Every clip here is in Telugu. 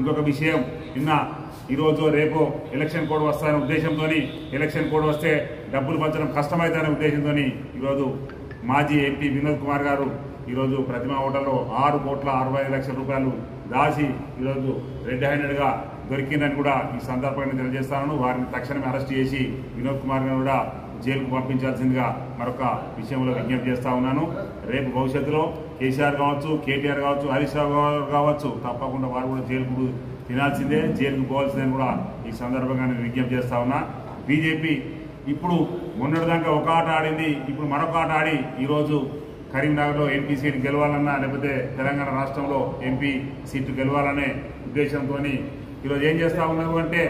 ఇంకొక విషయం, నిన్న ఈరోజు రేపు ఎలక్షన్ కోడ్ వస్తాయనే ఉద్దేశంతో, ఎలక్షన్ కోడ్ వస్తే డబ్బులు పంచడం కష్టమవుతాయనే ఉద్దేశంతో ఈరోజు మాజీ ఎంపీ వినోద్ కుమార్ గారు ఈరోజు ప్రతిమా హోటల్లో 6,65,00,000 రూపాయలు దాచి ఈరోజు రెడ్ హ్యాండెడ్గా దొరికిందని కూడా ఈ సందర్భంగా తెలియజేస్తాను. వారిని తక్షణమే అరెస్ట్ చేసి వినోద్ కుమార్ గారు కూడా జైలుకు పంపించాల్సిందిగా మరొక విషయంలో విజ్ఞప్తి చేస్తా ఉన్నాను. రేపు భవిష్యత్తులో కేసీఆర్ కావచ్చు, కేటీఆర్ కావచ్చు, హరీష్ రావు గారు కావచ్చు, తప్పకుండా వారు కూడా జైలుకు తినాల్సిందే, జైలుకు పోవాల్సిందని కూడా ఈ సందర్భంగా నేను విజ్ఞప్తి చేస్తా ఉన్నా. బీజేపీ ఇప్పుడు మొన్నటిదాకా ఒక ఆట ఆడింది, ఇప్పుడు మరొక ఆట ఆడి ఈరోజు కరీంనగర్లో ఎంపీ సీటు గెలవాలన్నా, లేకపోతే తెలంగాణ రాష్ట్రంలో ఎంపీ సీటు గెలవాలనే ఉద్దేశంతో ఈరోజు ఏం చేస్తా ఉన్నారు అంటే,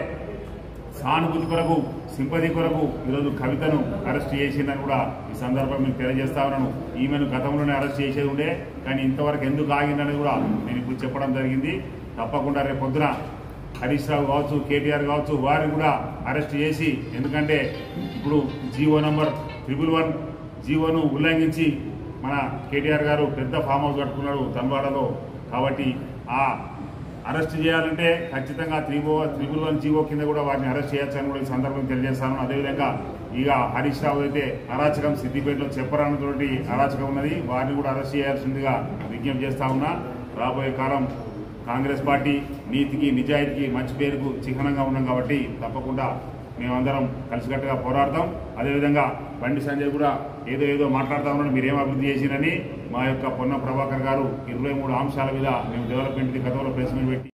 సానుభూతి కొరకు, సింపతి కొరకు ఈరోజు కవితను అరెస్ట్ చేసిందని కూడా ఈ సందర్భంగా మీకు తెలియజేస్తా ఉన్నాను. ఈమెను గతంలోనే అరెస్ట్ చేసేది ఉండే, కానీ ఇంతవరకు ఎందుకు ఆగిందని కూడా నేను ఇప్పుడు చెప్పడం జరిగింది. తప్పకుండా రేపు పొద్దున హరీష్ రావు కావచ్చు, కేటీఆర్ కావచ్చు, వారిని కూడా అరెస్ట్ చేసి, ఎందుకంటే ఇప్పుడు జీవో నంబర్ 111 జీవోను ఉల్లంఘించి మన కేటీఆర్ గారు పెద్ద ఫామ్ హౌస్ కట్టుకున్నాడు తన్వాడలో. కాబట్టి ఆ అరెస్ట్ చేయాలంటే ఖచ్చితంగా 311 జీవో కింద కూడా వారిని అరెస్ట్ చేయొచ్చని కూడా ఈ సందర్భంగా తెలియజేస్తాను. అదేవిధంగా ఇక హరీష్ రావు అయితే అరాచకం సిద్దిపేటలో చెప్పరానటువంటి అరాచకం ఉన్నది, వారిని కూడా అరెస్ట్ చేయాల్సిందిగా విజ్ఞప్తి చేస్తా ఉన్నా. రాబోయే కాలం కాంగ్రెస్ పార్టీ నీతికి, నిజాయితీకి, మంచి పేరుకు చిహ్నంగా ఉన్నాం కాబట్టి తప్పకుండా మేమందరం కలిసికట్టుగా పోరాడతాం. అదేవిధంగా బండి సంజయ్ కూడా ఏదో మాట్లాడుతూ ఉన్నాడు, మీరేం అభివృద్ధి చేసిరని. మా యొక్క పొన్నం ప్రభాకర్ గారు 23 అంశాల మీద మేము డెవలప్మెంట్ది గతంలో ప్రెస్ మీట్ పెట్టి